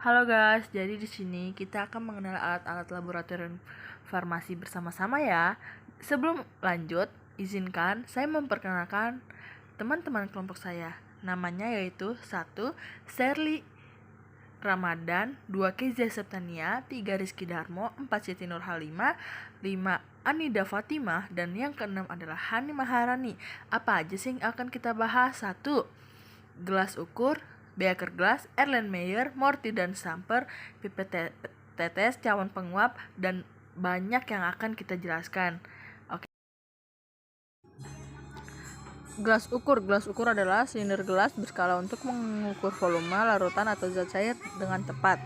Halo guys, jadi di sini kita akan mengenal alat-alat laboratorium farmasi bersama-sama ya. Sebelum lanjut, izinkan saya memperkenalkan teman-teman kelompok saya. Namanya yaitu 1. Sherly Ramadan, 2. Kezia Septania, 3. Rizky Darmo, 4. Siti Nurhalima, 5. Anida Fatimah, dan yang keenam adalah Hani Maharani. Apa aja sih yang akan kita bahas? 1. Gelas ukur, beaker glass, Erlenmeyer, Morty dan Samper, pipet tetes, cawan penguap, dan banyak yang akan kita jelaskan. Oke. Gelas ukur adalah silinder gelas berskala untuk mengukur volume, larutan atau zat cair dengan tepat.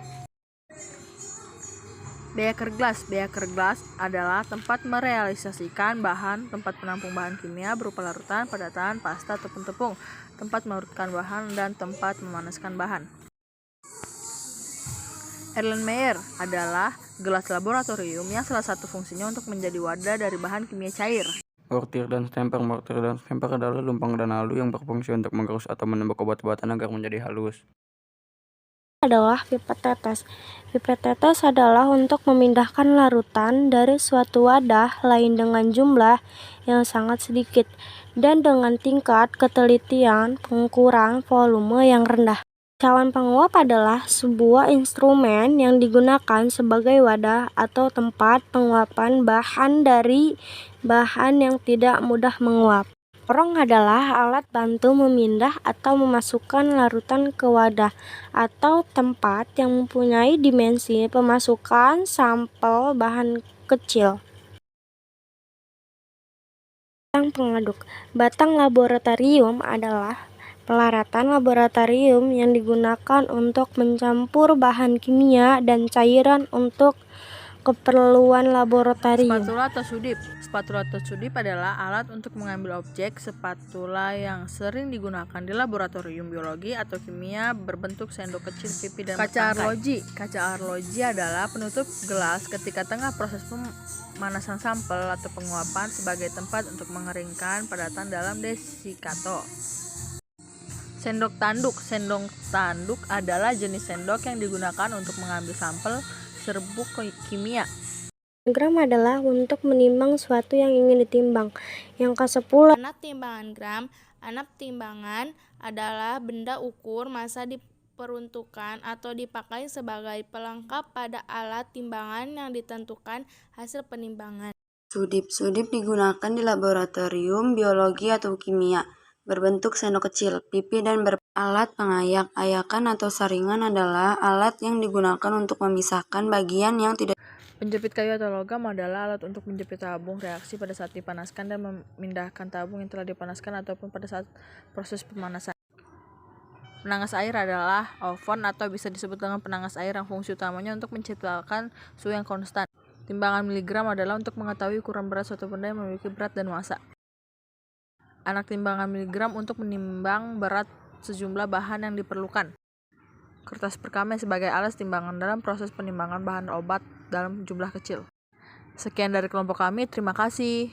Beaker glass adalah tempat merealisasikan tempat penampung bahan kimia berupa larutan, padatan, pasta, ataupun tepung, tempat melarutkan bahan, dan tempat memanaskan bahan. Erlenmeyer adalah gelas laboratorium yang salah satu fungsinya untuk menjadi wadah dari bahan kimia cair. Mortir dan stamper adalah lumpang dan halu yang berfungsi untuk mengerus atau menembak obat-obatan agar menjadi halus. Adalah pipet tetes. Pipet tetes adalah untuk memindahkan larutan dari suatu wadah lain dengan jumlah yang sangat sedikit dan dengan tingkat ketelitian pengukuran volume yang rendah. Cawan penguap adalah sebuah instrumen yang digunakan sebagai wadah atau tempat penguapan bahan dari bahan yang tidak mudah menguap. Corong adalah alat bantu memindah atau memasukkan larutan ke wadah atau tempat yang mempunyai dimensi pemasukan sampel bahan kecil. Batang pengaduk. Batang laboratorium adalah pelaratan laboratorium yang digunakan untuk mencampur bahan kimia dan cairan untuk keperluan laboratorium. Spatula atau sudip adalah alat untuk mengambil objek spatula yang sering digunakan di laboratorium biologi atau kimia berbentuk sendok kecil, pipi, dan bertangkai. Kaca arloji adalah penutup gelas ketika tengah proses pemanasan sampel atau penguapan sebagai tempat untuk mengeringkan padatan dalam desikator. Sendok tanduk adalah jenis sendok yang digunakan untuk mengambil sampel serbuk kimia. Gram adalah untuk menimbang suatu yang ingin ditimbang. Yang ke-10, alat timbangan gram. Alat timbangan adalah benda ukur massa diperuntukkan atau dipakai sebagai pelengkap pada alat timbangan yang ditentukan hasil penimbangan. Sudip digunakan di laboratorium biologi atau kimia, berbentuk sendok kecil, pipi, dan alat pengayak. Ayakan atau saringan adalah alat yang digunakan untuk memisahkan bagian yang tidak. Penjepit kayu atau logam adalah alat untuk menjepit tabung reaksi pada saat dipanaskan dan memindahkan tabung yang telah dipanaskan ataupun pada saat proses pemanasan. Penangas air adalah oven atau bisa disebut dengan penangas air yang fungsi utamanya untuk menciptakan suhu yang konstan. Timbangan miligram adalah untuk mengetahui ukuran berat suatu benda yang memiliki berat dan massa. Anak timbangan miligram untuk menimbang berat sejumlah bahan yang diperlukan. Kertas perkamen sebagai alat timbangan dalam proses penimbangan bahan obat dalam jumlah kecil. Sekian dari kelompok kami, terima kasih.